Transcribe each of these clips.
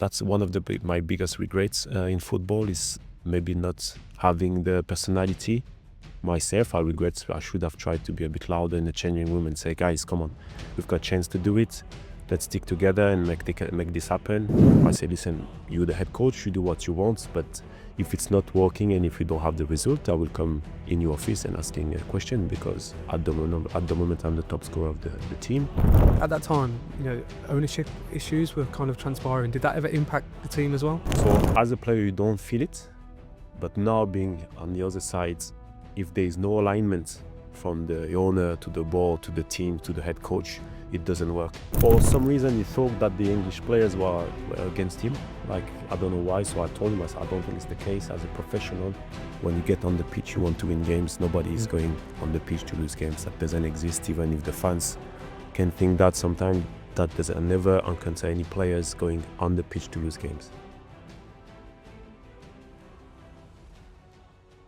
that's one of my biggest regrets in football, is maybe not having the personality myself. I regret I should have tried to be a bit louder in the changing room and say, guys, come on, we've got a chance to do it. Let's stick together and make this happen. I say, listen, you're the head coach, you do what you want, but if it's not working and if you don't have the result, I will come in your office and asking a question, because at the moment I'm the top scorer of the team. At that time, ownership issues were kind of transpiring. Did that ever impact the team as well? So as a player, you don't feel it, but now being on the other side, if there is no alignment from the owner to the board to the team to the head coach, it doesn't work. For some reason, he thought that the English players were against him. Like, I don't know why, so I told him, I don't think it's the case. As a professional, when you get on the pitch, you want to win games. Nobody is going on the pitch to lose games. That doesn't exist, even if the fans can think that sometimes. That does never encounter any players going on the pitch to lose games.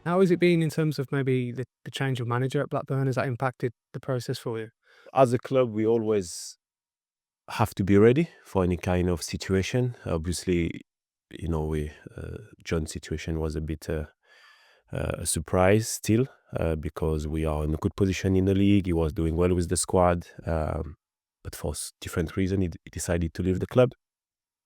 How has it been in terms of maybe the change of manager at Blackburn? Has that impacted the process for you? As a club, we always have to be ready for any kind of situation. Obviously, John's situation was a bit a surprise still, because we are in a good position in the league. He was doing well with the squad, but for different reasons, he decided to leave the club.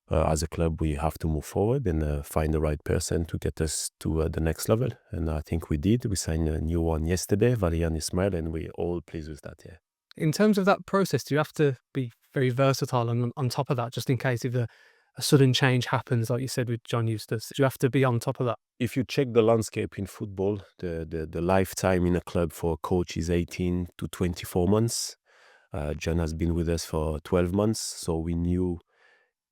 As a club, we have to move forward and find the right person to get us to the next level. And I think we did. We signed a new one yesterday, Valerian Ismail, and we're all pleased with that, yeah. In terms of that process, do you have to be very versatile and on top of that, just in case if a sudden change happens, like you said with John Eustace? Do you have to be on top of that? If you check the landscape in football, the lifetime in a club for a coach is 18 to 24 months. John has been with us for 12 months, so we knew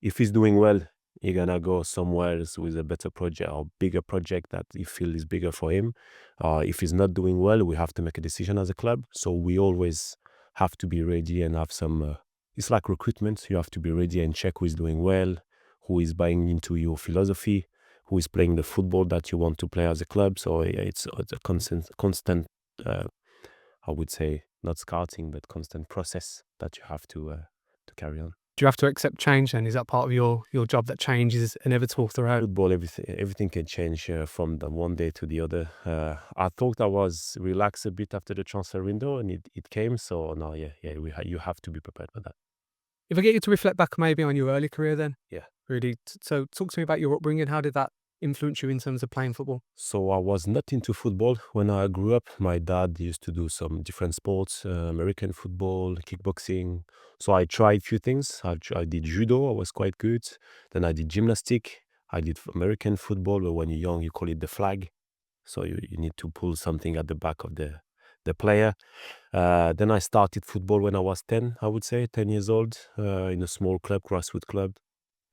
if he's doing well, he's gonna go somewhere else with a better project or bigger project that he feels is bigger for him. If he's not doing well, we have to make a decision as a club. So we always have to be ready and have some. It's like recruitment. You have to be ready and check who is doing well, who is buying into your philosophy, who is playing the football that you want to play as a club. So it's a constant. I would say not scouting, but constant process that you have to carry on. Do you have to accept change then? Is that part of your job, that change is inevitable throughout? Football, everything can change from the one day to the other. I thought I was relaxed a bit after the transfer window, and it came. So now, you have to be prepared for that. If I get you to reflect back maybe on your early career then, Yeah. Rudy, so talk to me about your upbringing. How did that influence you in terms of playing football? So I was not into football when I grew up. My dad used to do some different sports, American football, kickboxing. So I tried a few things. I did judo, I was quite good. Then I did gymnastic. I did American football, but when you're young, you call it the flag. So you need to pull something at the back of the player. Then I started football when I was 10, I would say, 10 years old, in a small club, grassroots club.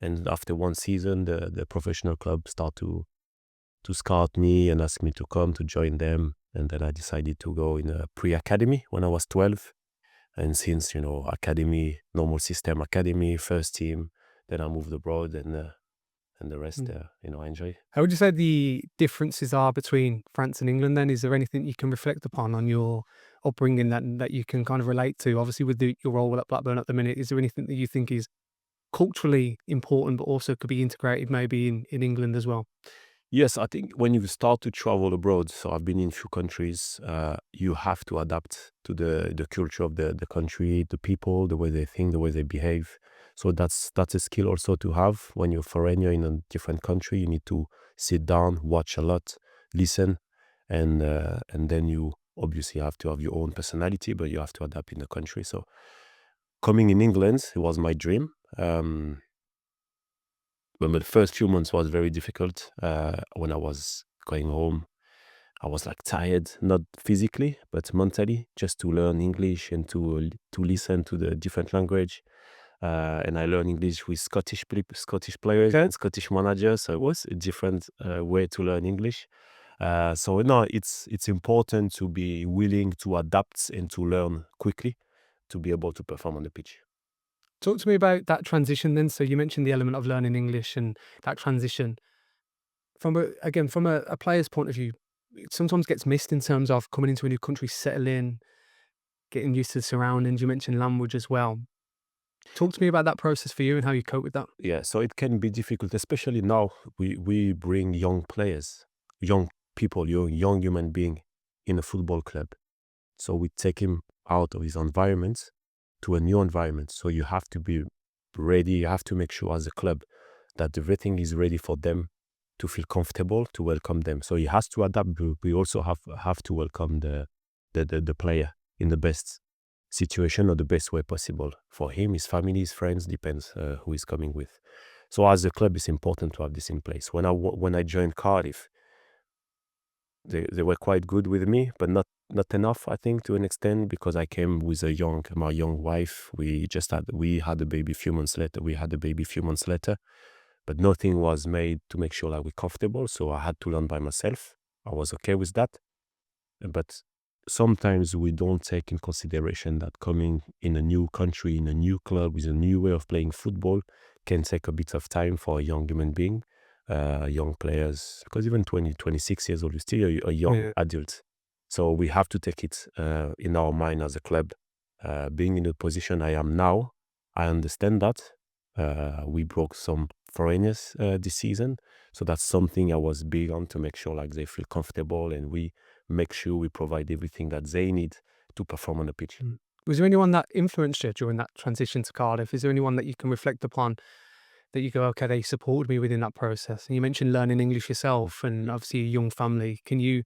And after one season, the professional club started to scout me and ask me to come to join them. And then I decided to go in a pre-academy when I was 12. And since, academy, normal system academy, first team, then I moved abroad and the rest, I enjoy. How would you say the differences are between France and England then? Is there anything you can reflect upon on your upbringing that you can kind of relate to? Obviously with your role at Blackburn at the minute, is there anything that you think is culturally important but also could be integrated maybe in England as well? Yes, I think when you start to travel abroad, so I've been in a few countries, you have to adapt to the culture of the country, the people, the way they think, the way they behave. So that's a skill also to have. When you're foreigner in a different country, you need to sit down, watch a lot, listen, and then you obviously have to have your own personality, but you have to adapt in the country. So coming in England, it was my dream. But the first few months was very difficult. When I was going home, I was like tired, not physically, but mentally, just to learn English and to listen to the different language. And I learned English with Scottish players and Scottish managers. So it was a different way to learn English. So no, it's important to be willing to adapt and to learn quickly to be able to perform on the pitch. Talk to me about that transition then. So you mentioned the element of learning English and that transition. From a player's point of view, it sometimes gets missed in terms of coming into a new country, settle in, getting used to the surroundings. You mentioned language as well. Talk to me about that process for you and how you cope with that. Yeah, so it can be difficult, especially now. We bring young players, young people, young human being in a football club. So we take him out of his environment to a new environment. So you have to be ready. You have to make sure as a club that everything is ready for them to feel comfortable, to welcome them. So he has to adapt. We also have to welcome the player in the best situation or the best way possible for him, his family, his friends, depends who he's coming with. So as a club, it's important to have this in place. When I joined Cardiff, they were quite good with me, but not enough, I think, to an extent, because I came with my young wife. We had a baby a few months later. But nothing was made to make sure that we're comfortable. So I had to learn by myself. I was okay with that. But sometimes we don't take in consideration that coming in a new country, in a new club, with a new way of playing football can take a bit of time for a young human being, young players, because even 20, 26 years old, you're still a young adult. So we have to take it in our mind as a club. Being in the position I am now, I understand that. We broke some foreigners this season. So that's something I was big on, to make sure like they feel comfortable and we make sure we provide everything that they need to perform on the pitch. Was there anyone that influenced you during that transition to Cardiff? Is there anyone that you can reflect upon that you go, okay, they supported me within that process? And you mentioned learning English yourself and obviously a young family. Can you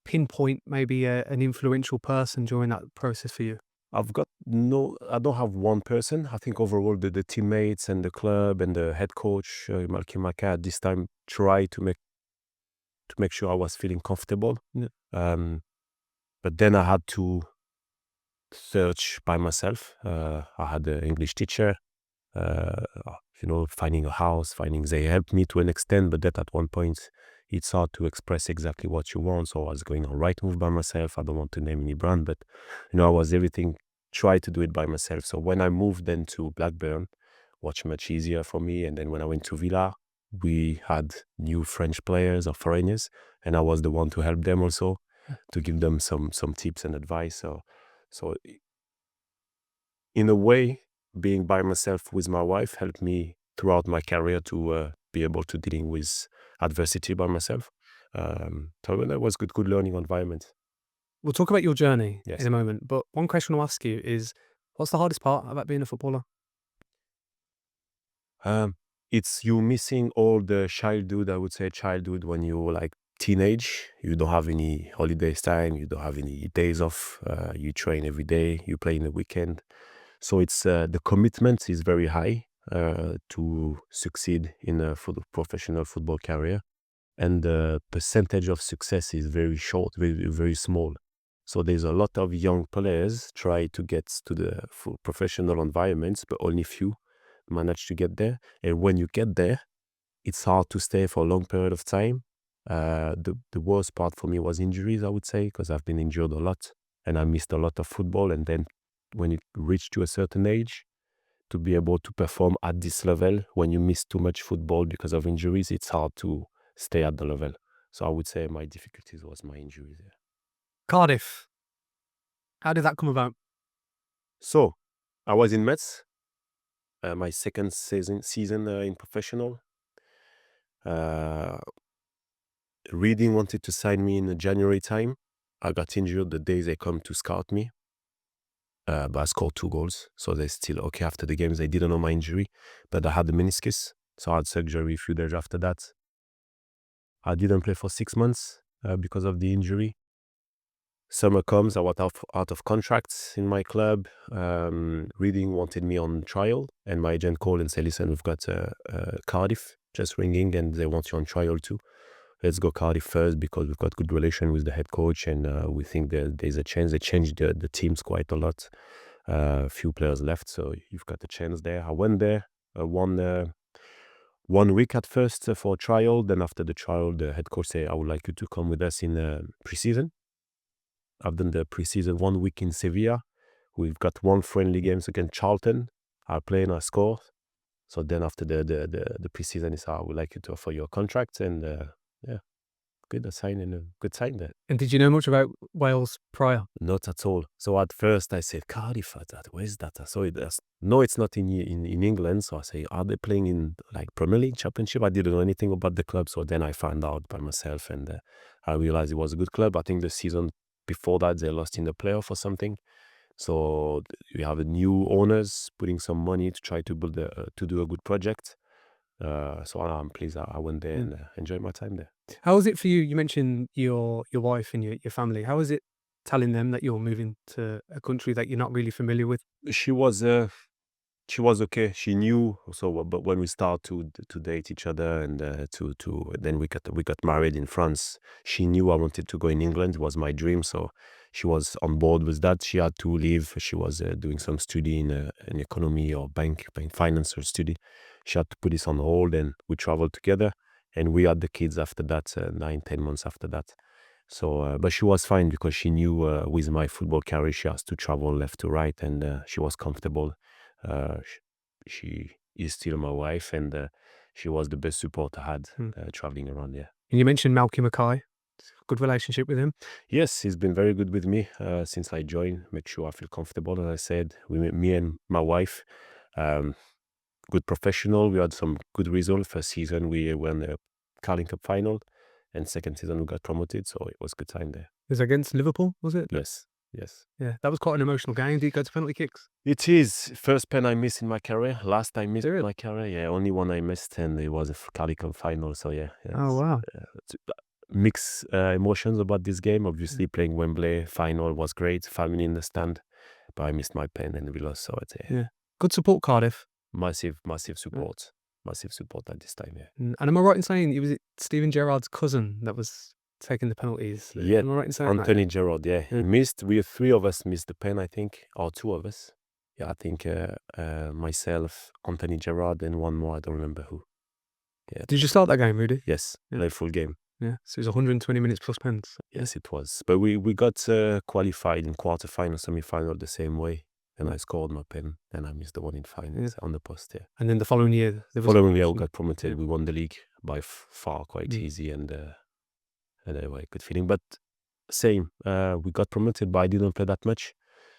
pinpoint maybe an influential person during that process for you? I don't have one person. I think overall the teammates and the club and the head coach, Malky Maka, at this time tried to make sure I was feeling comfortable. Yeah. But then I had to search by myself. I had an English teacher, finding a house, they helped me to an extent, but that at one point it's hard to express exactly what you want. So I was going on Rightmove by myself. I don't want to name any brand, but I was try to do it by myself. So when I moved then to Blackburn, was much easier for me. And then when I went to Villa, we had new French players or foreigners, and I was the one to help them also, to give them some tips and advice. So in a way, being by myself with my wife helped me throughout my career to be able to dealing with adversity by myself. So that was good learning environment. We'll talk about your journey Yes. in a moment, but one question I'll ask you is, what's the hardest part about being a footballer? It's you missing all the childhood, I would say childhood, when you're like teenage. You don't have any holidays time, you don't have any days off, you train every day, you play in the weekend. So it's the commitment is very high to succeed in a professional football career. And the percentage of success is very short, very, very small. So there's a lot of young players try to get to the full professional environments, but only few manage to get there. And when you get there, it's hard to stay for a long period of time. The worst part for me was injuries, I would say, because I've been injured a lot and I missed a lot of football. And then when it reached to a certain age, to be able to perform at this level, when you miss too much football because of injuries, it's hard to stay at the level. So I would say my difficulties was my injuries there. Cardiff. How did that come about? So I was in Metz, my second season in professional. Reading wanted to sign me in January time. I got injured the day they come to scout me. But I scored 2 goals, so they're still okay after the games. They didn't know my injury, but I had the meniscus, so I had surgery a few days after that. I didn't play for 6 months because of the injury. Summer comes, I was out of contracts in my club. Reading wanted me on trial, and my agent called and said, listen, we've got Cardiff just ringing, and they want you on trial too. Let's go Cardiff first, because we've got good relation with the head coach, and we think there's a chance. They changed the teams quite a lot. A few players left, so you've got a chance there. I went there, one week at first for trial. Then after the trial, the head coach said, I would like you to come with us in pre-season. I've done the pre-season 1 week in Sevilla. We've got 1 friendly games against Charlton. I play and I score. So then after the pre-season, he said, I would like you to offer your contract, and yeah. good sign and a good sign there. And did you know much about Wales prior? Not at all. So at first I said, Cardiff, where's that? I saw it. No, it's not in England. So I say, are they playing in like Premier League, Championship? I didn't know anything about the club. So then I found out by myself and I realized it was a good club. I think the season before that, they lost in the playoff or something. So we have a new owners putting some money to try to build to do a good project. So I'm pleased I went there and enjoyed my time there. How was it for you? You mentioned your wife and your family. How was it telling them that you're moving to a country that you're not really familiar with? She was okay. She knew. So, but when we start to date each other and then we got married in France, she knew I wanted to go in England. It was my dream. So she was on board with that. She had to leave. She was doing some study in economy or bank finance or study. She had to put this on hold, and we traveled together. And we had the kids after that, 9-10 months after that. So, but she was fine because she knew with my football career, she has to travel left to right, and she was comfortable. She is still my wife, and she was the best support I had traveling around there. And you mentioned Malky Mackay. Good relationship with him? Yes, he's been very good with me since I joined. Make sure I feel comfortable. As I said, me and my wife, good professional. We had some good results. First season we won the Carling Cup final, and second season we got promoted. So it was a good time there. It was against Liverpool, was it? Yes. Yeah, that was quite an emotional game. Did you go to penalty kicks? It is. First pen I missed in my career. Last I missed Really? in my career. Yeah, only one I missed, and it was a Carling Cup final. So yeah. Oh, wow. Mixed emotions about this game. Obviously, playing Wembley final was great. Family in the stand, but I missed my pen and we lost. So it's Good support, Cardiff. massive support. Massive support at this time. Yeah. And am I right in saying it was Steven Gerrard's cousin that was taking the penalties? Yeah, Am I right in saying Anthony Gerrard. Yeah, he missed. We 3 of us missed the pen, I think, or 2 of us. Yeah, I think myself, Anthony Gerrard, and one more. I don't remember who. Yeah. Did you start that game, Rudy? Yes, played full game. Yeah, so it was 120 minutes plus pens. Yes, it was. But we got qualified in quarterfinal, semi-final the same way. And I scored my pen, and I missed the one in finals on the post. Yeah. And then the following year, we got promoted. We won the league by far, quite easy, and anyway, good feeling. But same, we got promoted, but I didn't play that much,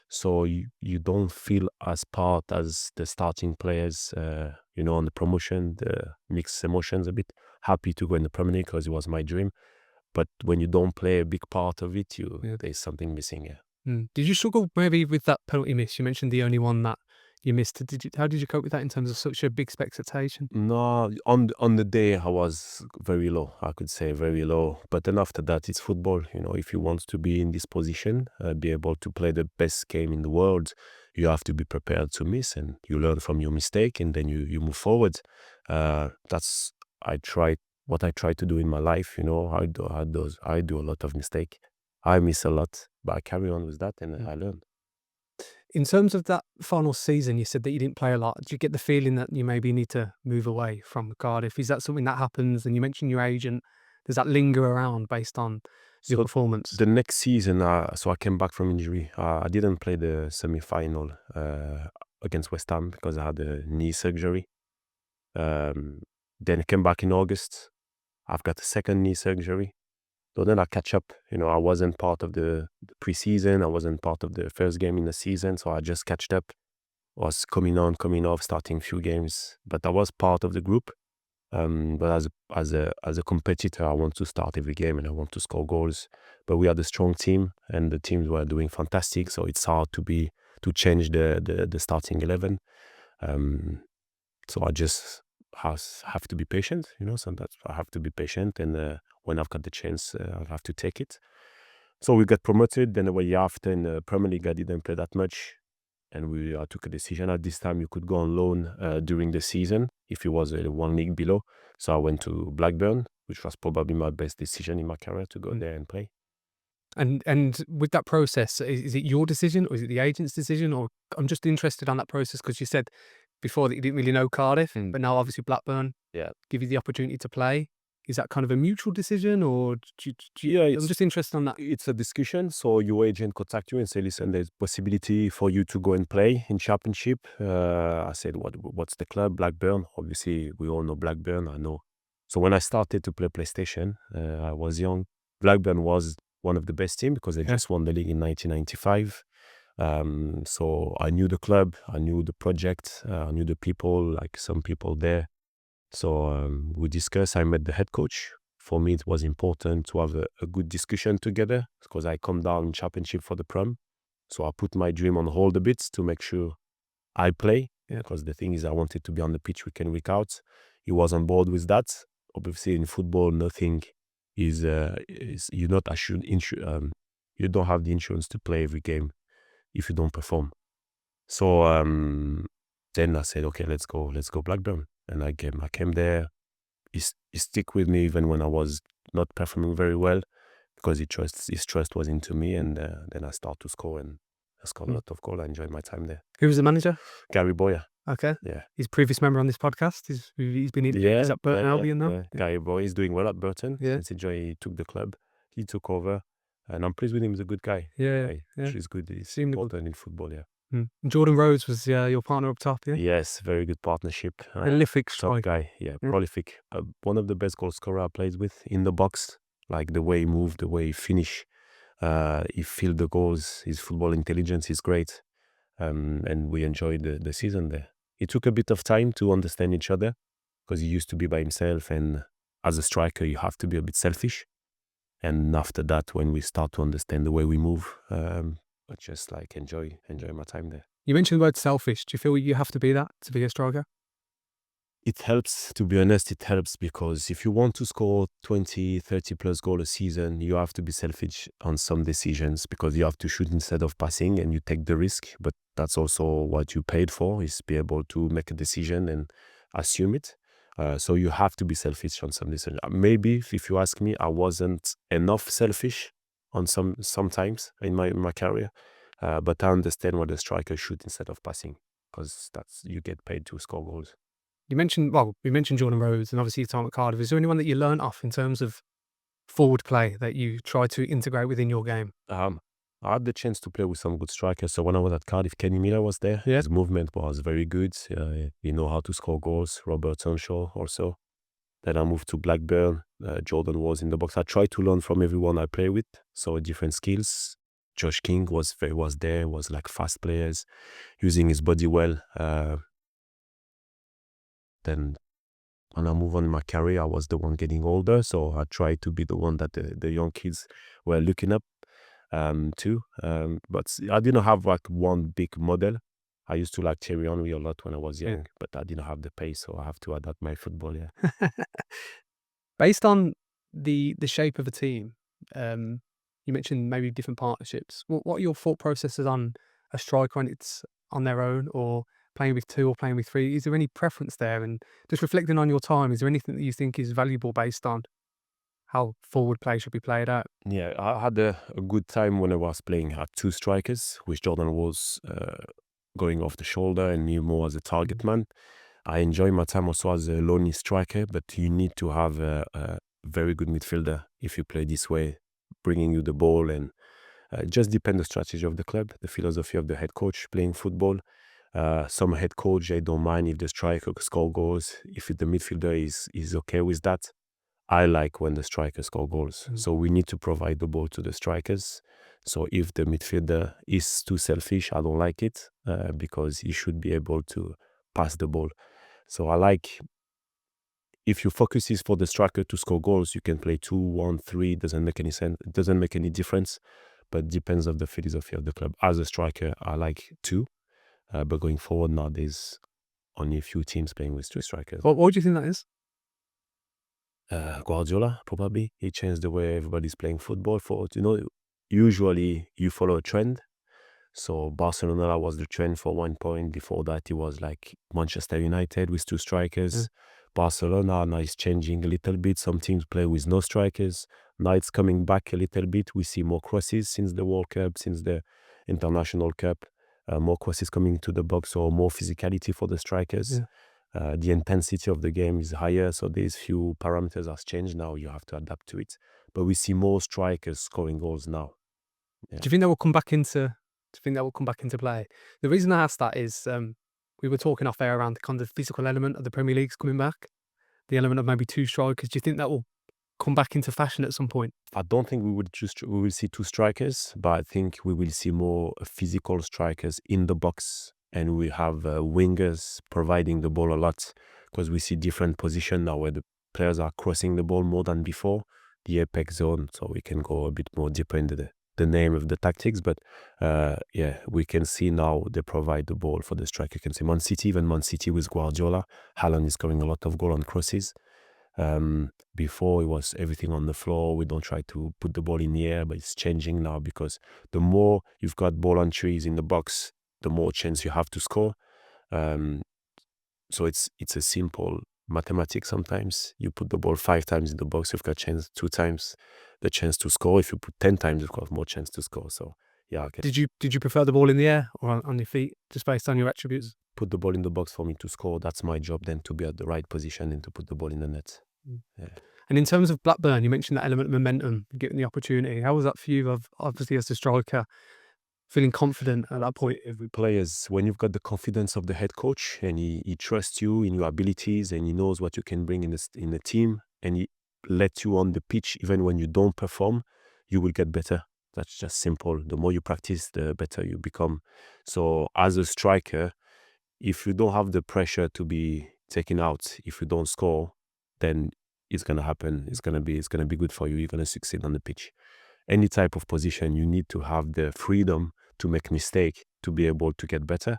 so you don't feel as part as the starting players. On the promotion, the mixed emotions a bit. Happy to go in the Premier League because it was my dream, but when you don't play a big part of it, there's something missing. Yeah. Did you struggle maybe with that penalty miss? You mentioned the only one that you missed. How did you cope with that in terms of such a big expectation? No, on the day I was very low. I could say very low. But then after that, it's football. If you want to be in this position, be able to play the best game in the world, you have to be prepared to miss, and you learn from your mistake, and then you move forward. That's what I try to do in my life. I do a lot of mistake. I miss a lot, but I carry on with that, and I learn. In terms of that final season, you said that you didn't play a lot. Do you get the feeling that you maybe need to move away from Cardiff? Is that something that happens? And you mentioned your agent. Does that linger around based on your performance? The next season, so I came back from injury. I didn't play the semi-final against West Ham because I had a knee surgery. Then I came back in August. I've got a second knee surgery. So then I catch up. I wasn't part of the preseason. I wasn't part of the first game in the season. So I just catched up. Was coming on, coming off, starting few games. But I was part of the group. But as a competitor, I want to start every game and I want to score goals. But we had a strong team, and the teams were doing fantastic. So it's hard to change the starting 11. So I just have to be patient. Sometimes I have to be patient, and when I've got the chance, I have to take it. So we got promoted. Then the year after in the Premier League, I didn't play that much. And I took a decision. At this time, you could go on loan during the season if you was one league below. So I went to Blackburn, which was probably my best decision in my career to go there and play. And with that process, is it your decision or is it the agent's decision? Or I'm just interested on that process because you said before that you didn't really know Cardiff, but now obviously Blackburn give you the opportunity to play. Is that kind of a mutual decision, or I'm just interested on that? It's a discussion. So your agent contact you and say, listen, there's possibility for you to go and play in Championship. I said, what's the club? Blackburn. Obviously, we all know Blackburn. I know So when I started to play PlayStation, I was young. Blackburn was one of the best teams because they just won the league in 1995. So I knew the club, I knew the project, I knew the people, like some people there. So we discussed. I met the head coach. For me, it was important to have a good discussion together because I come down in championship for the Prem. So I put my dream on hold a bit to make sure I play. Because the thing is, I wanted to be on the pitch week in, week out. He was on board with that. Obviously, in football, nothing is you're not assured. You don't have the insurance to play every game if you don't perform. So then I said, okay, let's go Blackburn. And I came there. He stick with me even when I was not performing very well because his trust was into me. And then I start to score, and I scored a lot of goals. I enjoyed my time there. Who was the manager? Gary Boyer. Okay. Yeah. He's a previous member on this podcast. He's been in. He's at Burton Albion now. Gary Boyer is doing well at Burton. Yeah. Since he took the club, he took over, and I'm pleased with him. He's a good guy. Yeah. He's good. He's Seemed important in football. Yeah. Jordan Rhodes was your partner up top. Yeah. Yes, very good partnership. Prolific top guy. Yeah, prolific. One of the best goal scorer I played with in the box. Like the way he moved, the way he finished. He filled the goals. His football intelligence is great. And we enjoyed the season there. It took a bit of time to understand each other because he used to be by himself, and as a striker you have to be a bit selfish. And after that, when we start to understand the way we move, I just like enjoy my time there. You mentioned the word selfish. Do you feel you have to be that to be a striker? It helps, to be honest. It helps because if you want to score 20, 30 plus goals a season, you have to be selfish on some decisions because you have to shoot instead of passing and you take the risk. But that's also what you paid for, is be able to make a decision and assume it. So you have to be selfish on some decisions. Maybe if you ask me, I wasn't enough selfish on sometimes in my career. But I understand what the striker shoot instead of passing because you get paid to score goals. We mentioned Jordan Rhodes and obviously your time at Cardiff. Is there anyone that you learned off in terms of forward play that you try to integrate within your game? I had the chance to play with some good strikers. So when I was at Cardiff, Kenny Miller was there. Yeah. His movement was very good. He know how to score goals. Robert Sunshaw also. Then I moved to Blackburn. Jordan was in the box. I tried to learn from everyone I play with. So different skills. Josh King was there, was like fast players, using his body well. Then when I moved on in my career, I was the one getting older. So I tried to be the one that the young kids were looking up to. But I didn't have like one big model. I used to like Thierry Henry a lot when I was young, but I didn't have the pace, so I have to adapt my football. Yeah. Based on the shape of a team, you mentioned maybe different partnerships. What are your thought processes on a striker when it's on their own, or playing with two or playing with three? Is there any preference there? And just reflecting on your time, is there anything that you think is valuable based on how forward play should be played out? Yeah, I had a good time when I was playing at two strikers, which Jordan was going off the shoulder and me more as a target man. I enjoy my time also as a lonely striker, but you need to have a very good midfielder if you play this way, bringing you the ball. And it just depends the strategy of the club, the philosophy of the head coach playing football. Some head coach, they don't mind if the striker score goals, if the midfielder is okay with that. I like when the strikers score goals. So we need to provide the ball to the strikers. So if the midfielder is too selfish, I don't like it because he should be able to pass the ball. So I like, if your focus is for the striker to score goals, you can play 2, 1, 3. Doesn't make any sense. It doesn't make any difference, but depends on the philosophy of the club. As a striker, I like 2, but going forward now, there's only a few teams playing with 2 strikers. What do you think that is? Guardiola, probably. He changed the way everybody's playing football. Usually you follow a trend. So Barcelona was the trend for one point. Before that, it was like Manchester United with 2 strikers. Barcelona now is changing a little bit. Some teams play with no strikers. Now it's coming back a little bit. We see more crosses since the World Cup, since the International Cup. More crosses coming to the box, or more physicality for the strikers. The intensity of the game is higher, so these few parameters have changed now. You have to adapt to it. But we see more strikers scoring goals now. Do you think that will come back into? Do you think that will come back into play? The reason I asked that is we were talking off air around the kind of physical element of the Premier League's coming back. the element of maybe 2 strikers? Do you think that will come back into fashion at some point? I don't think we will see 2 strikers, but I think we will see more physical strikers in the box, and we have wingers providing the ball a lot, because we see different position now where the players are crossing the ball more than before, the apex zone. So we can go a bit more deeper into the name of the tactics, but we can see now they provide the ball for the striker. You can see Man City with Guardiola, Haaland is scoring a lot of goal on crosses. Before it was everything on the floor. We don't try to put the ball in the air, but it's changing now, because the more you've got ball on trees in the box, the more chance you have to score. So it's a simple mathematics. Sometimes you put the ball 5 times in the box, you've got chance 2 times the chance to score. If you put 10 times, you've got more chance to score. So yeah, okay. Did you prefer the ball in the air or on your feet, just based on your attributes? Put the ball in the box for me to score. That's my job then, to be at the right position and to put the ball in the net. Yeah. And in terms of Blackburn, you mentioned that element of momentum, getting the opportunity. How was that for you, obviously as a striker, feeling confident at that point? Every players, when you've got the confidence of the head coach and he trusts you in your abilities and he knows what you can bring in the team, and he lets you on the pitch even when you don't perform, you will get better. That's just simple. The more you practice, the better you become. So as a striker, if you don't have the pressure to be taken out, if you don't score, then it's gonna happen. It's gonna be good for you. You're gonna succeed on the pitch. Any type of position, you need to have the freedom to make mistake to be able to get better.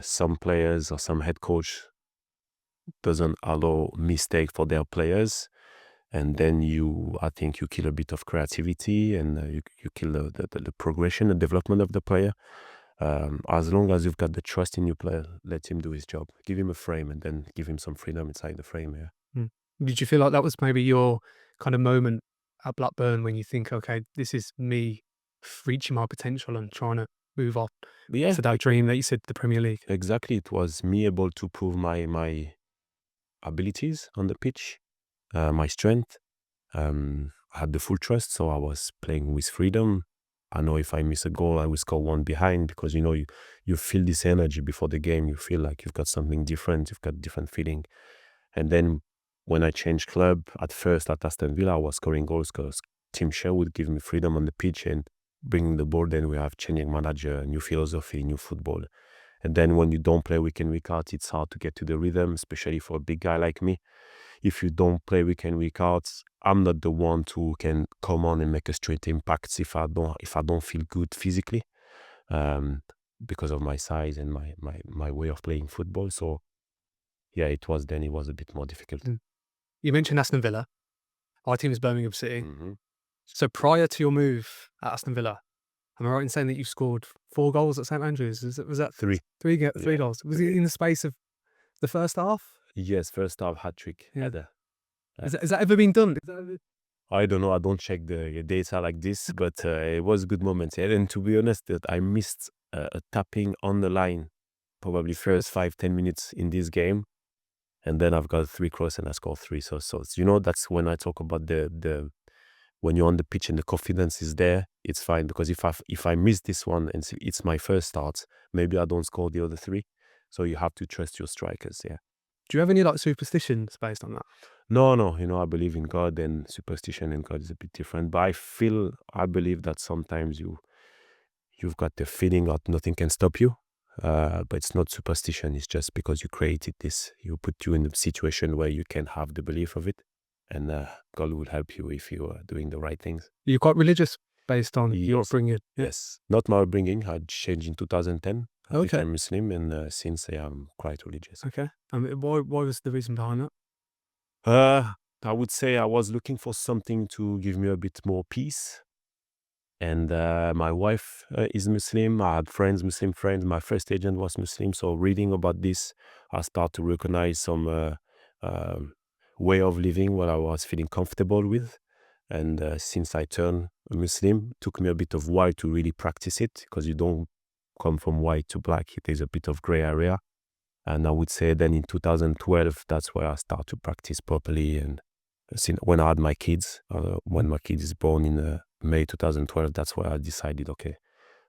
Some players or some head coach doesn't allow mistake for their players, and then I think you kill a bit of creativity, and you kill the progression, the development of the player. As long as you've got the trust in your player, let him do his job. Give him a frame and then give him some freedom inside the frame. Yeah. Did you feel like that was maybe your kind of moment at Blackburn when you think, okay, this is me reaching my potential and trying to move off to that dream that you said, the Premier League? Exactly. It was me able to prove my abilities on the pitch, my strength. I had the full trust, so I was playing with freedom. I know if I miss a goal, I will score 1 behind, because you feel this energy before the game. You feel like you've got something different, you've got different feeling. And then when I changed club, at first at Aston Villa, I was scoring goals because Tim Sherwood gave me freedom on the pitch and bringing the ball. Then we have changing manager, new philosophy, new football. And then when you don't play week in, week out, it's hard to get to the rhythm, especially for a big guy like me. If you don't play week in, week out, I'm not the one who can come on and make a straight impact if I don't feel good physically, because of my size and my way of playing football. So yeah, it was a bit more difficult. You mentioned Aston Villa. Our team is Birmingham City. Mm-hmm. So prior to your move at Aston Villa, am I right in saying that you scored 4 goals at St Andrews? Was that 3? 3 goals. Was it in the space of the first half? Yes, first half hat-trick. Yeah. Header. Has that ever been done? I don't know. I don't check the data like this, but it was a good moment. And to be honest, that I missed a tapping on the line, probably first 5-10 minutes in this game, and then I've got 3 cross and I scored 3. So that's when I talk about the when you're on the pitch and the confidence is there, it's fine, because if I miss this one and it's my first start, maybe I don't score the other 3. So you have to trust your strikers. Yeah. Do you have any superstitions based on that? No. I believe in God, and superstition and God is a bit different. But I believe that sometimes you've got the feeling that nothing can stop you. But it's not superstition. It's just because you created this. You put you in a situation where you can have the belief of it, and God will help you if you are doing the right things. You're quite religious based on your upbringing. Yes, not my upbringing. I changed in 2010. I Okay. became Muslim, and since I am quite religious. Okay. Why was the reason behind that? I would say I was looking for something to give me a bit more peace. And my wife is Muslim. I had Muslim friends. My first agent was Muslim. So reading about this, I started to recognize some way of living what I was feeling comfortable with. And since I turned a Muslim, it took me a bit of while to really practice it, because you don't come from white to black. It is a bit of gray area. And I would say then in 2012, that's where I started to practice properly. And when I had my kids, when my kid is born in May 2012, that's where I decided, okay,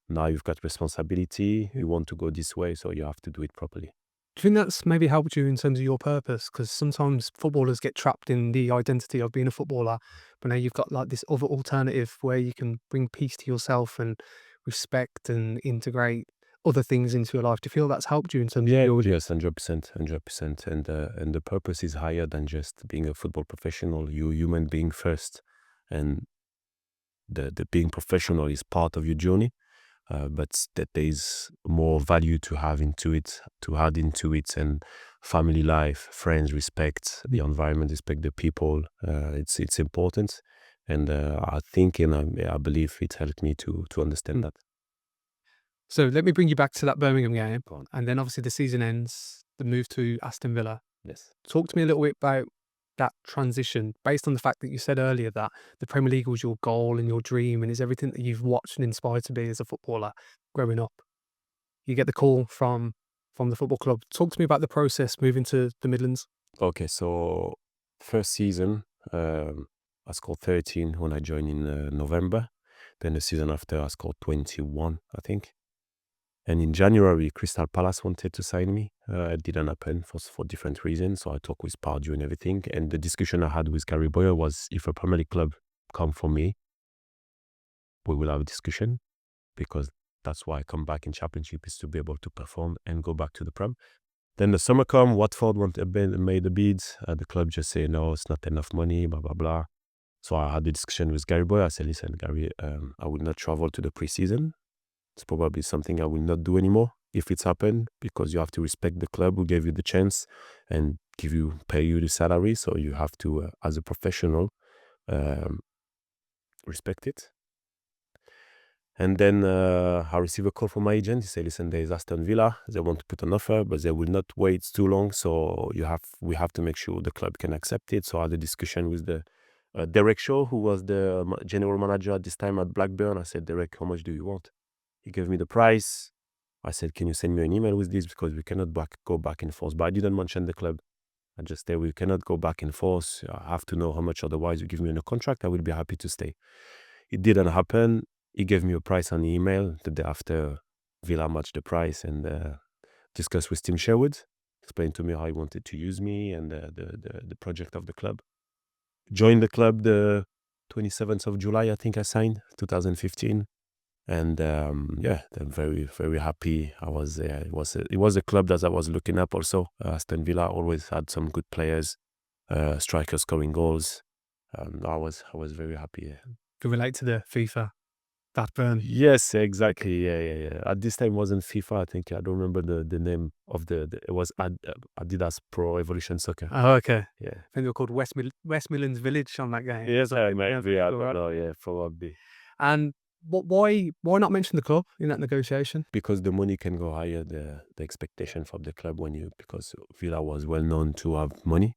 now you've got responsibility. You want to go this way, so you have to do it properly. Do you think that's maybe helped you in terms of your purpose? Because sometimes footballers get trapped in the identity of being a footballer, but now you've got like this other alternative where you can bring peace to yourself and respect and integrate other things into your life. Do you feel that's helped you in terms of Yeah, your yes, 100%, 100%. And the purpose is higher than just being a football professional. You're a human being first, and the being professional is part of your journey. But that there is more value to have into it, to add into it, and family life, friends, respect the environment, respect the people. It's important, and I think and I believe it helped me to understand that. So let me bring you back to that Birmingham game, Go on. and then obviously the season ends, the move to Aston Villa. Yes. Talk to me a little bit about that transition, based on the fact that you said earlier that the Premier League was your goal and your dream, and is everything that you've watched and inspired to be as a footballer growing up. You get the call from the football club. Talk to me about the process moving to the Midlands. Okay, so first season, I scored 13 when I joined in November. Then the season after, I scored 21, I think. And in January, Crystal Palace wanted to sign me. It didn't happen for different reasons. So I talked with Pardew and everything. And the discussion I had with Gary Boyer was, if a Premier League club come for me, we will have a discussion, because that's why I come back in Championship, is to be able to perform and go back to the Prem. Then the summer come, Watford made a bid. The club just say, no, it's not enough money, blah, blah, blah. So I had a discussion with Gary Boyer. I said, listen, Gary, I will not travel to the preseason. It's probably something I will not do anymore if it's happened, because you have to respect the club who gave you the chance and pay you the salary. So you have to, as a professional, respect it. And then I received a call from my agent. He said, listen, there's Aston Villa. They want to put an offer, but they will not wait too long. So we have to make sure the club can accept it. So I had a discussion with the Derek Shaw, who was the general manager at this time at Blackburn. I said, Derek, how much do you want? He gave me the price. I said, can you send me an email with this? Because we cannot go back and forth. But I didn't mention the club. I just said, we cannot go back and forth. I have to know how much. Otherwise, you give me a contract, I will be happy to stay. It didn't happen. He gave me a price on the email. The day after, Villa matched the price and discussed with Tim Sherwood. Explained to me how he wanted to use me and the project of the club. Joined the club the 27th of July, I think I signed, 2015. And I'm very, very happy. It was a club that I was looking up also. Aston Villa always had some good players, strikers scoring goals. I was very happy. Can relate to the FIFA Blackburn. Yes, exactly. Yeah. At this time, it wasn't FIFA. I think I don't remember the name of it was Adidas Pro Evolution Soccer. Oh, okay. Yeah. I think they were called West Midlands Village on that game. Yes, I might be. I don't Right. know. Yeah, probably. And why not mention the club in that negotiation? Because the money can go higher, the expectation from the club because Villa was well known to have money.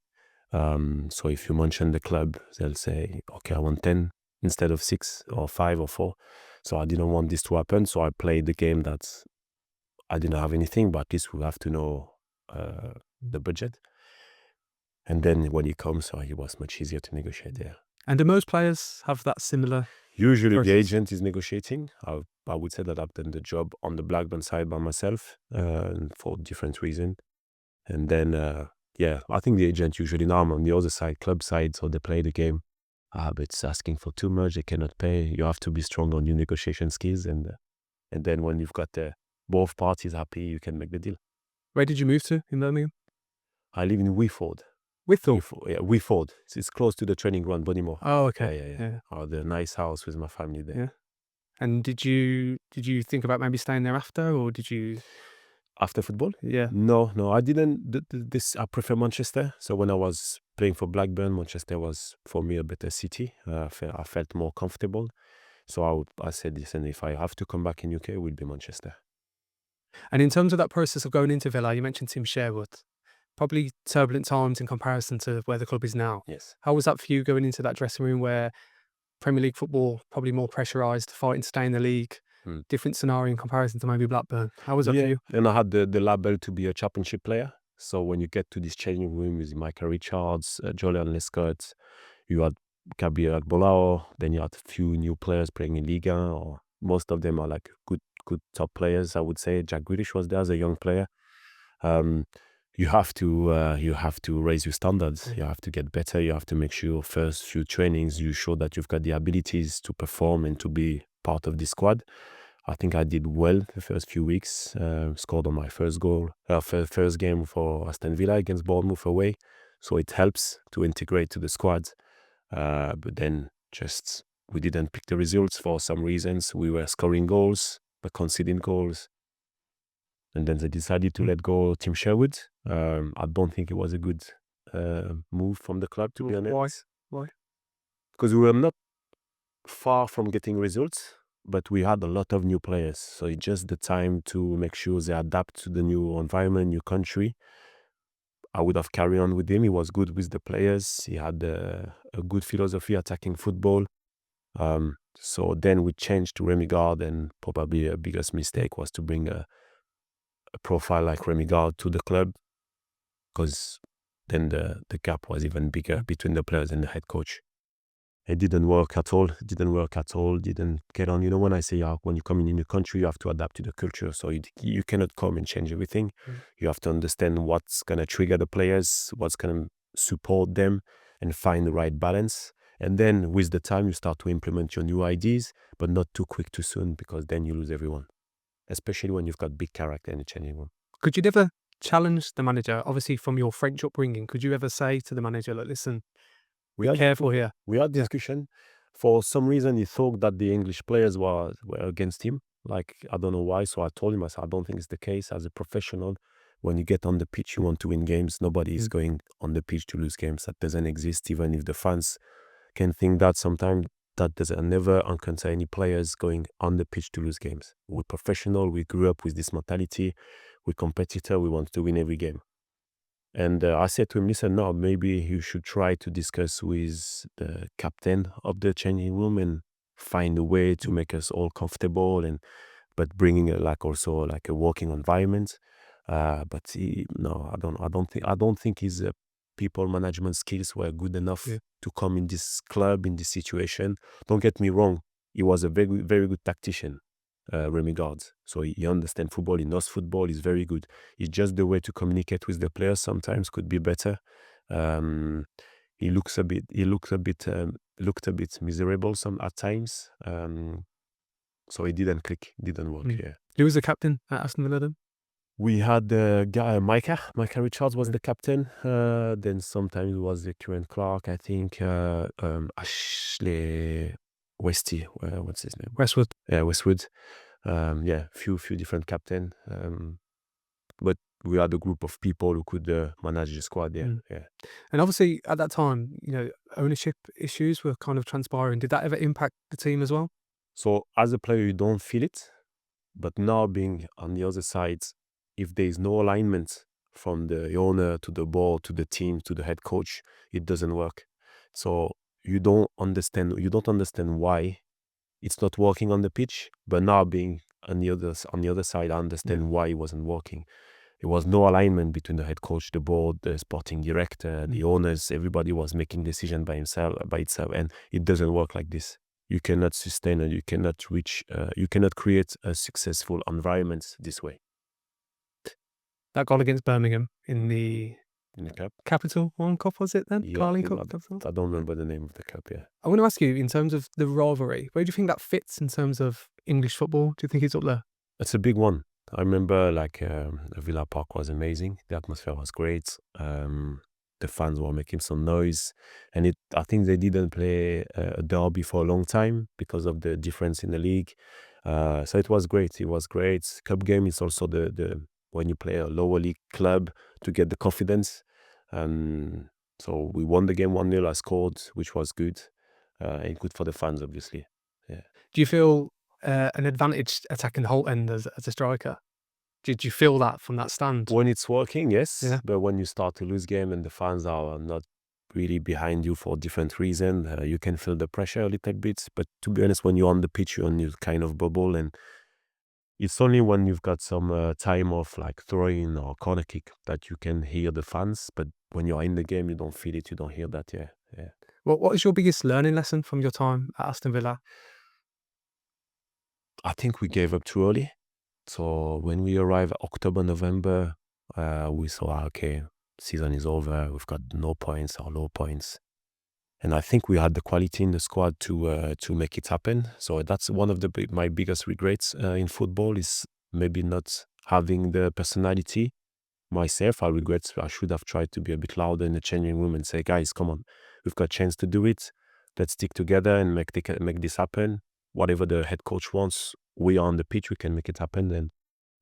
So if you mention the club, they'll say, okay, I want 10 instead of 6 or 5 or 4. So I didn't want this to happen. So I played the game that I didn't have anything, but at least we have to know the budget. And then when it comes, it was much easier to negotiate there. And do most players have that similar? Usually process? the agent is negotiating. I would say that I've done the job on the Blackburn side by myself for different reasons. And then, I think the agent usually now I'm on the other side, club side, so they play the game. But it's asking for too much. They cannot pay. You have to be strong on your negotiation skills. And then when you've got both parties happy, you can make the deal. Where did you move to in Birmingham? I live in Weeford. Weeford. It's close to the training ground, Bonimore. Oh, okay. Yeah. I had a nice house with my family there. Yeah. And did you think about maybe staying there after, or did you? After football? Yeah. No, I didn't. I prefer Manchester. So when I was playing for Blackburn, Manchester was for me a better city. I felt more comfortable. So I said, listen, if I have to come back in UK, it will be Manchester. And in terms of that process of going into Villa, you mentioned Tim Sherwood. Probably turbulent times in comparison to where the club is now. Yes. How was that for you going into that dressing room where Premier League football, probably more pressurised, fighting to stay in the league, different scenario in comparison to maybe Blackburn? How was that for you? And I had the label to be a championship player. So when you get to this changing room with Michael Richards, Julian Lescott, you had Gabriel Bolao, then you had a few new players playing in Liga, or most of them are like good top players, I would say. Jack Grealish was there as a young player. you have to raise your standards. You have to get better. You have to make sure first few trainings you show that you've got the abilities to perform and to be part of the squad. I think I did well the first few weeks. Scored on my first goal, first game for Aston Villa against Bournemouth away. So it helps to integrate to the squad. But then just we didn't pick the results for some reasons. We were scoring goals but conceding goals. And then they decided to let go Tim Sherwood. I don't think it was a good move from the club, to be honest. Why? Because we were not far from getting results, but we had a lot of new players. So it's just the time to make sure they adapt to the new environment, new country. I would have carried on with him. He was good with the players. He had a good philosophy attacking football. So then we changed to Rémi Garde, and probably a biggest mistake was to bring a profile like Rémi Garde to the club, because then the gap was even bigger between the players and the head coach. It didn't work at all. Didn't get on. You know, when I say when you come in a new country, you have to adapt to the culture. So you cannot come and change everything. You have to understand what's going to trigger the players, what's going to support them, and find the right balance. And then with the time, you start to implement your new ideas, but not too quick, too soon, because then you lose everyone, especially when you've got big character and you change everyone. Could you never challenge the manager? Obviously, from your French upbringing, could you ever say to the manager, "Look, listen, be careful here"? We had discussion. For some reason, he thought that the English players were against him. Like, I don't know why. So I told him, I said, I don't think it's the case. As a professional, when you get on the pitch, you want to win games. Nobody is going on the pitch to lose games. That doesn't exist. Even if the fans can think that sometimes, that doesn't never encounter any players going on the pitch to lose games. We're professional. We grew up with this mentality. We're competitor. We want to win every game. And I said to him, listen, no, maybe you should try to discuss with the captain of the changing room and find a way to make us all comfortable, but bringing also a working environment. But no, I don't think his people management skills were good enough to come in this club, in this situation. Don't get me wrong, he was a very, very good tactician. Rémi Garde. So he understands football, he knows football, he's very good. It's just the way to communicate with the players sometimes could be better. He looked a bit miserable at times. So it didn't click, didn't work. Yeah. Who was the captain at Aston Villa then? We had the guy Micah Richards was the captain. Then sometimes it was the Kieran Clark, I think. Ashley Westy, what's his name? Westwood. Yeah, Westwood. Few different captain. But we had a group of people who could manage the squad. Yeah. And obviously at that time, ownership issues were kind of transpiring. Did that ever impact the team as well? So as a player, you don't feel it. But now being on the other side, if there is no alignment from the owner to the board, to the team, to the head coach, it doesn't work. So you don't understand why it's not working on the pitch. But now being on the other side, I understand why it wasn't working. There was no alignment between the head coach, the board, the sporting director, the owners. Everybody was making decisions by itself, and it doesn't work like this. You cannot sustain and you cannot create a successful environment this way. That goal against Birmingham in the cup? Capital One Cup, was it then? Yeah, Carling Cup? I don't remember the name of the cup, yeah. I want to ask you, in terms of the rivalry, where do you think that fits in terms of English football? Do you think it's up there? It's a big one. I remember Villa Park was amazing. The atmosphere was great. The fans were making some noise, and I think they didn't play a derby for a long time because of the difference in the league. So it was great. It was great. Cup game is also the when you play a lower league club to get the confidence. So we won the game 1-0. I scored, which was good, and good for the fans, obviously. Yeah. Do you feel an advantage attacking the whole end as a striker? Did you feel that from that stand? When it's working, yes. Yeah. But when you start to lose game and the fans are not really behind you for different reasons, you can feel the pressure a little bit. But to be honest, when you're on the pitch, you're in your kind of bubble, and it's only when you've got some time off, like throwing or corner kick, that you can hear the fans. But when you're in the game, you don't feel it. You don't hear that. Yeah. Well, what is your biggest learning lesson from your time at Aston Villa? I think we gave up too early. So when we arrived October, November, we saw, okay, season is over. We've got no points or low points. And I think we had the quality in the squad to make it happen. So that's one of my biggest regrets in football, is maybe not having the personality myself. I should have tried to be a bit louder in the changing room and say, guys, come on, we've got a chance to do it. Let's stick together and make this happen. Whatever the head coach wants, we are on the pitch, we can make it happen. And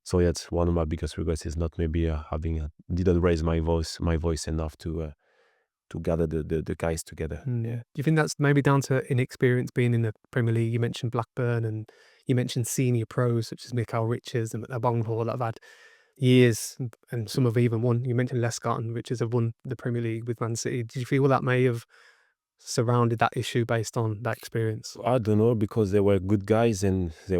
so yeah, it's one of my biggest regrets, is not maybe didn't raise my voice enough to gather the guys together. Yeah. Do you think that's maybe down to inexperience being in the Premier League? You mentioned Blackburn, and you mentioned senior pros such as Michael Richards and Bonghall that have had years, and some have even won. You mentioned Lescott and Richards have won the Premier League with Man City. Did you feel that may have surrounded that issue based on that experience? I don't know, because they were good guys and they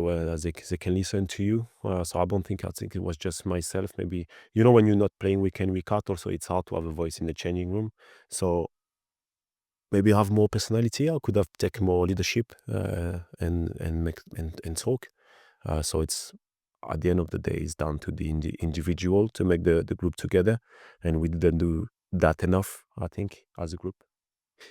can listen to you. So I think it was just myself. Maybe, when you're not playing week in, week out, also it's hard to have a voice in the changing room. So maybe have more personality. I could have taken more leadership and talk. So it's, at the end of the day, it's down to the individual to make the group together, and we didn't do that enough, I think, as a group.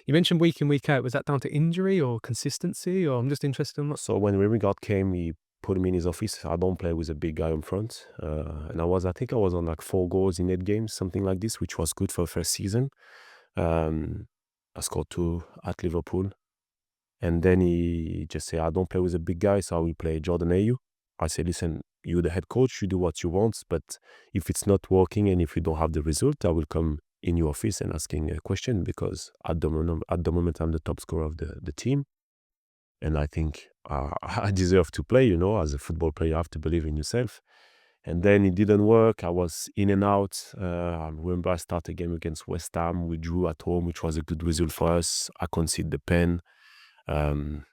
You mentioned week in, week out. Was that down to injury or consistency? Or I'm just interested in that. So when Rémi Garde came, he put me in his office. I don't play with a big guy in front. And I think I was on like 4 goals in 8 games, something like this, which was good for the first season. I scored 2 at Liverpool. And then he just said, I don't play with a big guy, so I will play Jordan Ayew. I said, listen, you're the head coach, you do what you want, but if it's not working and if you don't have the result, I will come in your office and asking a question, because at the moment I'm the top scorer of the team. And I think I deserve to play, as a football player, you have to believe in yourself. And then it didn't work. I was in and out. I remember I started a game against West Ham. We drew at home, which was a good result for us. I conceded the pen. Then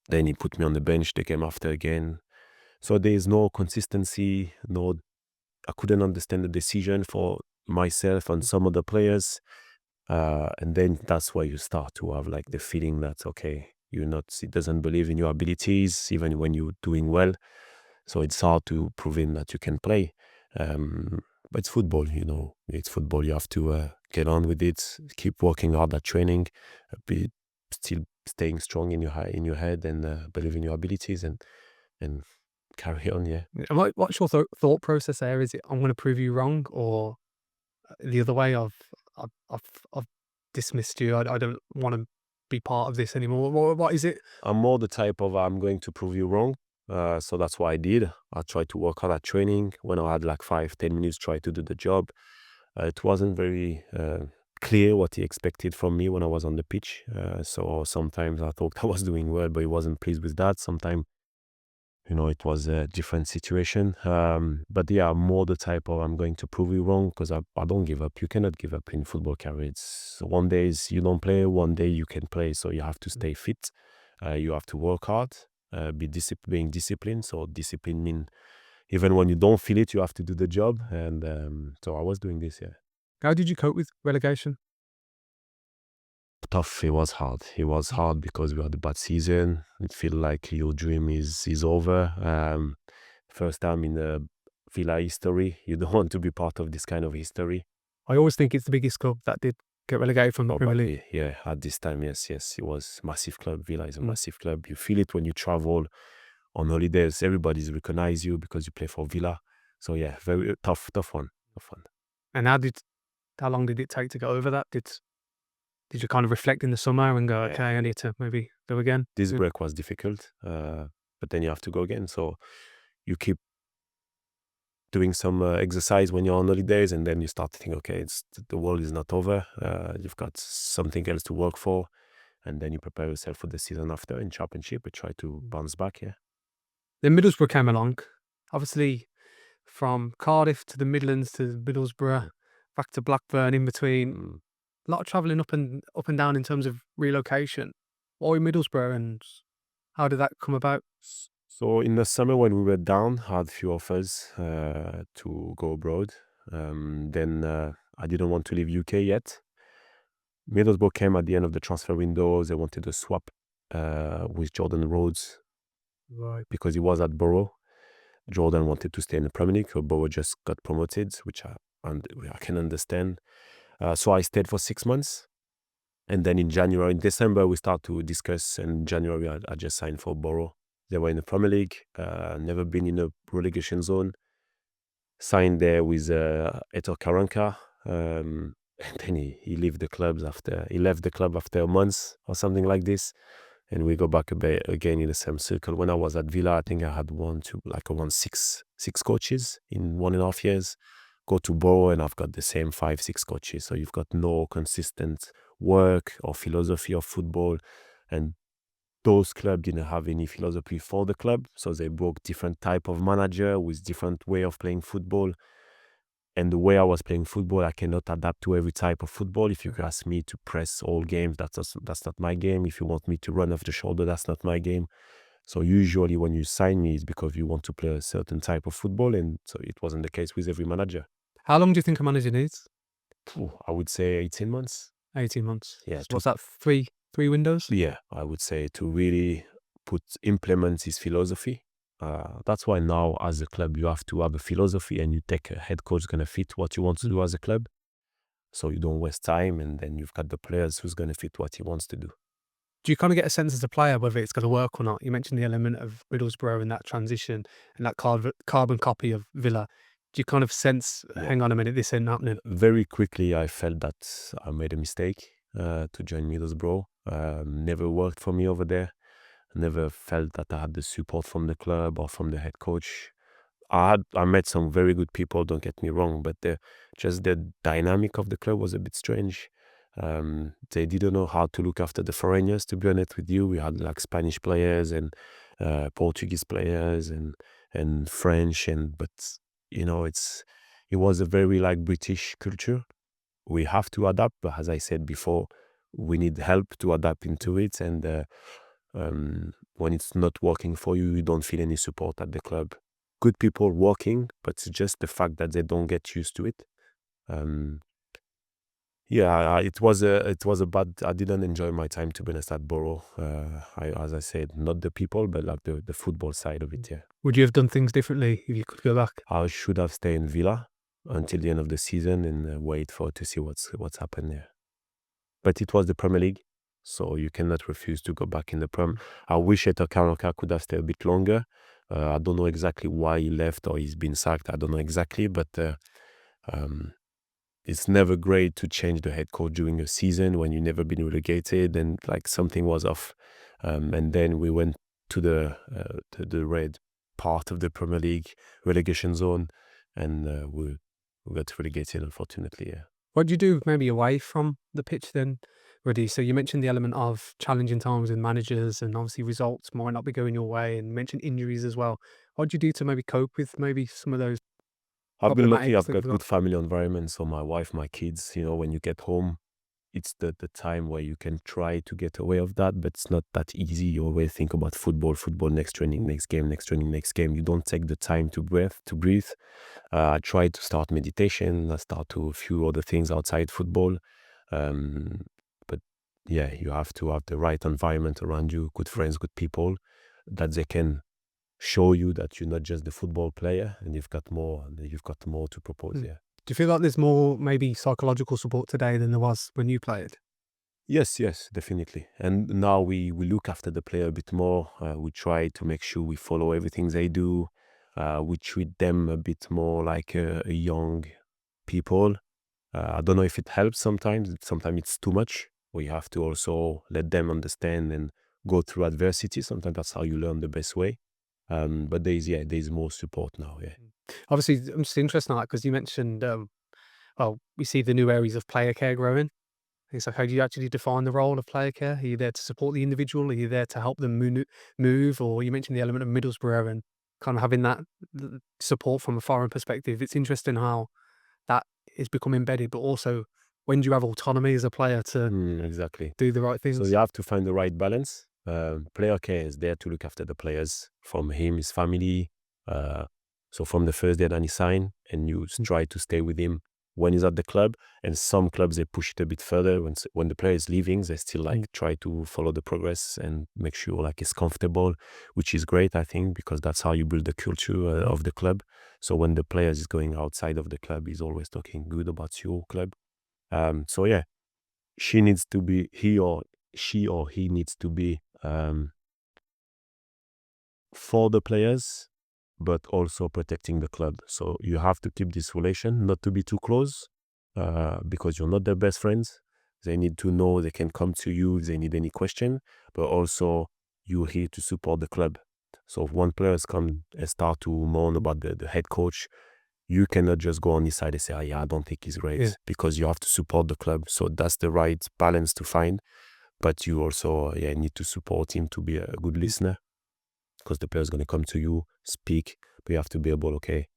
he put me on the bench the game after again. So there is no consistency. I couldn't understand the decision for myself and some of the players. And then that's where you start to have like the feeling that, okay, it doesn't believe in your abilities, even when you're doing well. So it's hard to prove him that you can play. But it's football, it's football. You have to get on with it, keep working hard at training, be still staying strong in your head, and believe in your abilities, and carry on. Yeah. And what's your thought process there? Is it, I'm going to prove you wrong, or the other way, I've dismissed you, I don't want to be part of this anymore? What is it? I'm more the type of, I'm going to prove you wrong. So that's what I did. I tried to work hard at training. When I had like 5-10 minutes, try to do the job. It wasn't very clear what he expected from me when I was on the pitch. So sometimes I thought I was doing well, but he wasn't pleased with that. Sometimes, it was a different situation. But yeah, I'm more the type of, I'm going to prove you wrong, because I don't give up. You cannot give up in football career. It's one day you don't play, one day you can play. So you have to stay fit. You have to work hard. Being disciplined. So discipline means even when you don't feel it, you have to do the job. And so I was doing this. Yeah. How did you cope with relegation? Tough. It was hard. It was hard because we had a bad season. It feels like your dream is over. First time in the Villa history. You don't want to be part of this kind of history. I always think it's the biggest club that did get relegated from the Premier League. Yeah, at this time, yes. It was massive club. Villa is a massive club. You feel it when you travel on holidays. Everybody's recognize you because you play for Villa. So yeah, very tough one. And how long did it take to get over that? Did you kind of reflect in the summer and go, okay, I need to maybe go again? This break was difficult, but then you have to go again. So you keep doing some exercise when you're on holidays, and then you start to think, okay, the world is not over. You've got something else to work for, and then you prepare yourself for the season after in Championship and try to bounce back. Yeah. Then Middlesbrough came along, obviously from Cardiff to the Midlands to Middlesbrough, back to Blackburn in between. A lot of travelling up and down in terms of relocation. Why Middlesbrough, and how did that come about? So in the summer when we were down, I had a few offers to go abroad. Then I didn't want to leave UK yet. Middlesbrough came at the end of the transfer window. They wanted to swap with Jordan Rhodes, Right. because he was at Borough. Jordan wanted to stay in the Premier League, so Borough just got promoted, which and I can understand. So I stayed for 6 months. And then in December, we start to discuss. And in January, I just signed for Borough. They were in the Premier League, never been in a relegation zone. Signed there with Eto Karanka. And then he left the club after a month or something like this. And we go back again in the same circle. When I was at Villa, I think I had around six coaches in 1.5 years. Go to Borough and I've got the same 5-6 coaches. So you've got no consistent work or philosophy of football. And those clubs didn't have any philosophy for the club. So they brought different type of manager with different way of playing football. And the way I was playing football, I cannot adapt to every type of football. If you ask me to press all games, that's not my game. If you want me to run off the shoulder, that's not my game. So usually when you sign me, it's because you want to play a certain type of football. And so it wasn't the case with every manager. How long do you think a manager needs? I would say 18 months. 18 months. Yeah. So what's that, three windows? Yeah, I would say to really implement his philosophy. That's why now as a club, you have to have a philosophy and you take a head coach going to fit what you want to do as a club. So you don't waste time, and then you've got the players who's going to fit what he wants to do. Do you kind of get a sense as a player whether it's going to work or not? You mentioned the element of Middlesbrough and that transition and that carbon copy of Villa. Do you kind of sense, hang on a minute, this ain't happening? Very quickly, I felt that I made a mistake to join Middlesbrough. Never worked for me over there. Never felt that I had the support from the club or from the head coach. I met some very good people, don't get me wrong, but just the dynamic of the club was a bit strange. They didn't know how to look after the foreigners, to be honest with you. We had like Spanish players and Portuguese players and French, but it was a very like British culture. We have to adapt, but as I said before, we need help to adapt into it. And when it's not working for you, you don't feel any support at the club. Good people working, but it's just the fact that they don't get used to it. It was a bad. I didn't enjoy my time, to be honest, at Borough. As I said, not the people, but like the football side of it. Yeah. Would you have done things differently if you could go back? I should have stayed in Villa until the end of the season and wait to see what's happened there. But it was the Premier League, so you cannot refuse to go back in the Prem. I wish Eto Karanka could have stayed a bit longer. I don't know exactly why he left or he's been sacked. I don't know exactly, but it's never great to change the head coach during a season when you've never been relegated and like something was off. And then we went to the red part of the Premier League relegation zone, and we got relegated, unfortunately. Yeah. What do you do maybe away from the pitch then, Rudy? So you mentioned the element of challenging times with managers and obviously results might not be going your way, and mentioned injuries as well. What do you do to maybe cope with maybe some of those? I've been lucky. I've got good family environment. So my wife, my kids, when you get home, it's the time where you can try to get away of that, but it's not that easy. You always think about football, next training, next game, next training, next game. You don't take the time to breathe. I tried to start meditation. I start to a few other things outside football. But yeah, you have to have the right environment around you, good friends, good people, that they can show you that you're not just the football player and you've got more to propose. Yeah. Do you feel like there's more maybe psychological support today than there was when you played? Yes, definitely. And now we look after the player a bit more. We try to make sure we follow everything they do. We treat them a bit more like a young people. I don't know if it helps sometimes. Sometimes it's too much. We have to also let them understand and go through adversity. Sometimes that's how you learn the best way. But there's more support now. Yeah. Obviously, I'm just interested in that because you mentioned, we see the new areas of player care growing. So how do you actually define the role of player care? Are you there to support the individual? Are you there to help them move? Or you mentioned the element of Middlesbrough and kind of having that support from a foreign perspective. It's interesting how that is become embedded, but also when do you have autonomy as a player to exactly do the right things? So you have to find the right balance. Player care is there to look after the players, from him, his family. So from the first day that he signed, and you try to stay with him when he's at the club. And some clubs, they push it a bit further. When the player is leaving, they still like try to follow the progress and make sure like it's comfortable, which is great, I think, because that's how you build the culture of the club. So when the player is going outside of the club, he's always talking good about your club. So yeah, he or he needs to be for the players, but also protecting the club. So you have to keep this relation, not to be too close, because you're not their best friends. They need to know they can come to you if they need any question, but also you're here to support the club. So if one player has come and start to moan about the head coach, you cannot just go on his side and say, yeah, I don't think he's great, because you have to support the club. So that's the right balance to find. But you also need to support him to be a good listener, because the player is going to come to you, speak, but you have to be able, okay,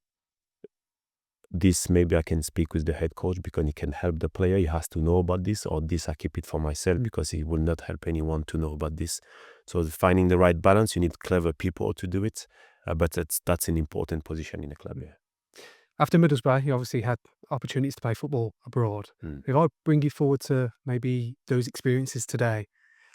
this maybe I can speak with the head coach because he can help the player. He has to know about this, or this I keep it for myself because he will not help anyone to know about this. So finding the right balance, you need clever people to do it, but that's an important position in a club. Yeah. After Middlesbrough, you obviously had opportunities to play football abroad. If I bring you forward to maybe those experiences today,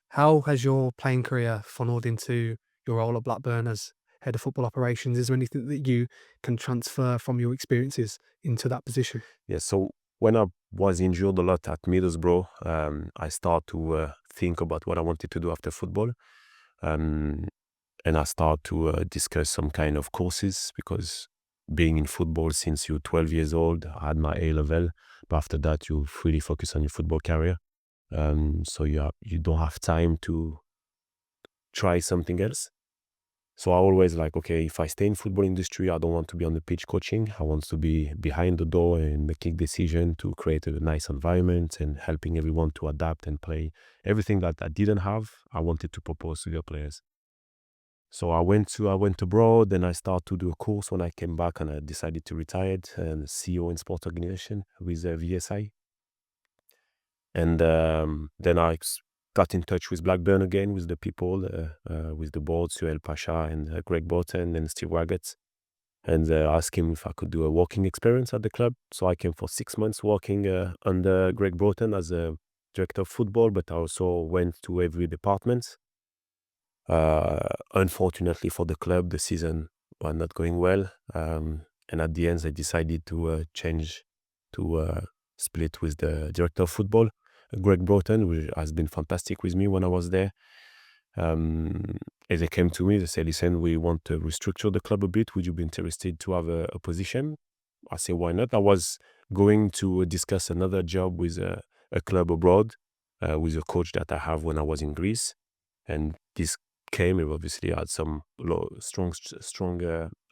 how has your playing career funneled into your role at Blackburn as head of football operations? Is there anything that you can transfer from your experiences into that position? Yeah, so when I was injured a lot at Middlesbrough, I started to think about what I wanted to do after football. And I started to discuss some kind of courses, because being in football since you're 12 years old, I had my A level, but after that you fully focus on your football career. So you don't have time to try something else. So I always like, okay, if I stay in football industry, I don't want to be on the pitch coaching. I want to be behind the door and making decisions to create a nice environment and helping everyone to adapt and play. Everything that I didn't have, I wanted to propose to the players. So I went abroad, and I started to do a course when I came back, and I decided to retire and CEO in sports organization with VSI. And then I got in touch with Blackburn again, with the people, with the board, Suel Pasha and Greg Bolton and Steve Waggett, and asked him if I could do a working experience at the club. So I came for 6 months working under Greg Bolton as a director of football, but I also went to every department. Unfortunately for the club, the season was not going well, and at the end they decided to change to split with the director of football, Greg Broughton, who has been fantastic with me when I was there. And they came to me, they said, listen, we want to restructure the club a bit, would you be interested to have a position? I said, why not? I was going to discuss another job with a club abroad, with a coach that I have when I was in Greece, and this came. It obviously had some strong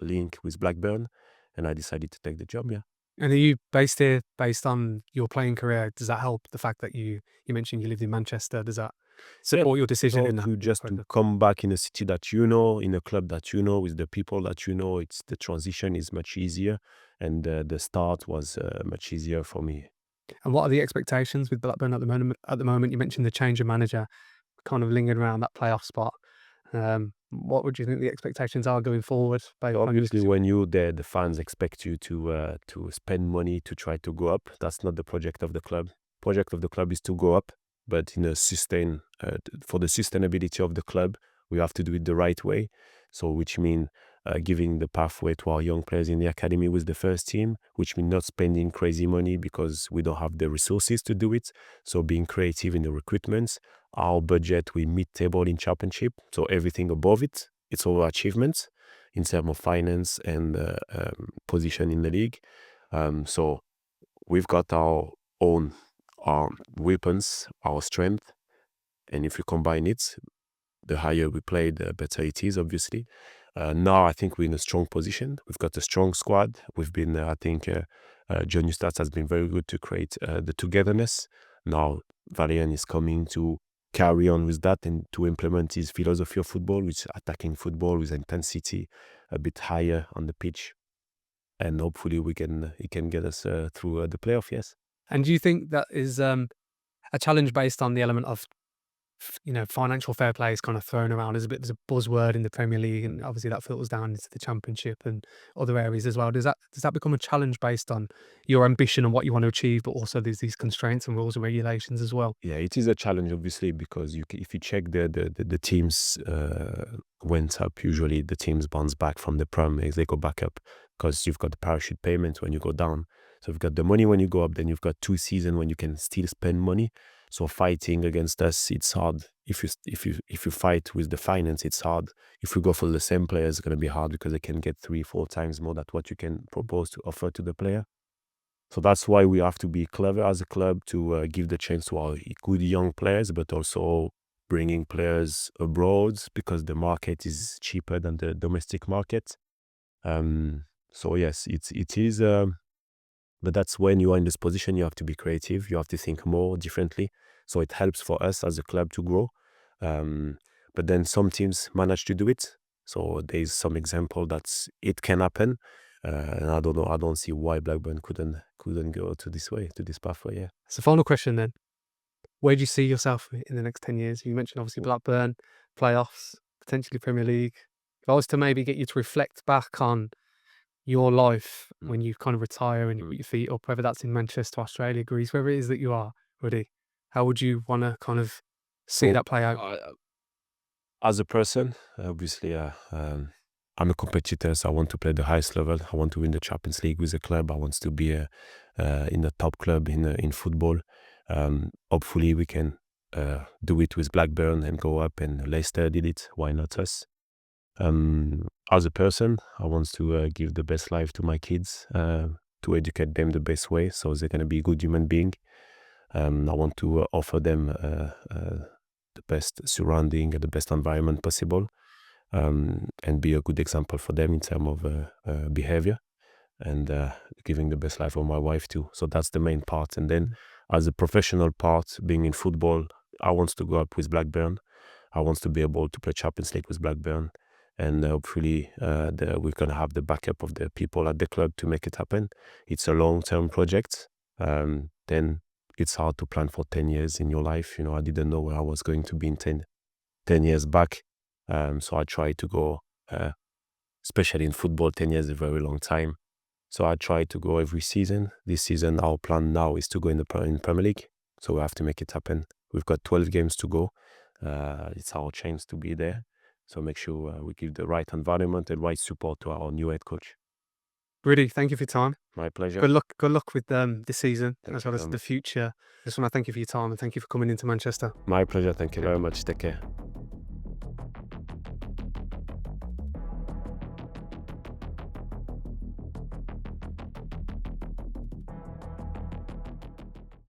link with Blackburn, and I decided to take the job. Yeah. And are you based here based on your playing career? Does that help the fact that you mentioned you lived in Manchester? Does that support your decision in that? To come back in a city that you know, in a club that you know, with the people that you know, the transition is much easier, and the start was much easier for me. And what are the expectations with Blackburn at the moment? At the moment, you mentioned the change of manager, kind of lingering around that playoff spot. What would you think the expectations are going forward? Obviously, when you're there, the fans expect you to spend money to try to go up. That's not the project of the club. Project of the club is to go up, but in a for the sustainability of the club, we have to do it the right way. So, which means giving the pathway to our young players in the academy with the first team, which means not spending crazy money because we don't have the resources to do it. So, being creative in the recruitments. Our budget, we mid-table in championship, so everything above it, it's our achievements in terms of finance and position in the league. So we've got our own weapons, our strength, and if you combine it, the higher we play, the better it is, obviously. Now I think we're in a strong position. We've got a strong squad. We've been, I think, John Eustace has been very good to create the togetherness. Now Valerian is coming to carry on with that and to implement his philosophy of football, which is attacking football with intensity a bit higher on the pitch. And hopefully he can get us through the playoff, yes. And do you think that is a challenge based on the element of financial fair play is kind of thrown around as a bit as a buzzword in the Premier League, and obviously that filters down into the Championship and other areas as well. Does that become a challenge based on your ambition and what you want to achieve, but also there's these constraints and rules and regulations as well? Yeah, it is a challenge, obviously, because if you check the teams went up, usually the teams bounce back from the Prem, they go back up because you've got the parachute payment when you go down. So you've got the money when you go up, then you've got 2 seasons when you can still spend money. So fighting against us, it's hard. If you fight with the finance, it's hard. If you go for the same player, it's gonna be hard because they can get 3-4 times more than what you can propose to offer to the player. So that's why we have to be clever as a club to give the chance to our good young players, but also bringing players abroad because the market is cheaper than the domestic market. So yes, it is. But that's when you are in this position, you have to be creative. You have to think more differently. So it helps for us as a club to grow. But then some teams manage to do it. So there's some example that it can happen. And I don't know. I don't see why Blackburn couldn't go to this pathway. Yeah. So final question then. Where do you see yourself in the next 10 years? You mentioned obviously Blackburn, playoffs, potentially Premier League. If I was to maybe get you to reflect back on your life when you kind of retire and you put your feet up, whether that's in Manchester, Australia, Greece, wherever it is that you are, Rudy, how would you want to kind of see So that play out? as a person, obviously, I'm a competitor, so I want to play the highest level. I want to win the Champions League with the club. I want to be in the top club in football. Hopefully, we can do it with Blackburn and go up. And Leicester did it. Why not us? As a person, I want to give the best life to my kids, to educate them the best way, so they're gonna be a good human being. I want to offer them the best surrounding, the best environment possible, and be a good example for them in terms of behavior, and giving the best life for my wife too. So that's the main part. And then as a professional part, being in football, I want to go up with Blackburn. I want to be able to play Champions League with Blackburn. And hopefully we're going to have the backup of the people at the club to make it happen. It's a long-term project. Then it's hard to plan for 10 years in your life. I didn't know where I was going to be in 10 years back. So I try to go, especially in football, 10 years is a very long time. So I try to go every season. This season, our plan now is to go in the Premier League. So we have to make it happen. We've got 12 games to go. It's our chance to be there. So make sure we give the right environment and right support to our new head coach. Rudy, thank you for your time. My pleasure. Good luck with this season as well as very the future. I just want to thank you for your time and thank you for coming into Manchester. My pleasure. Thank you very much. Take care.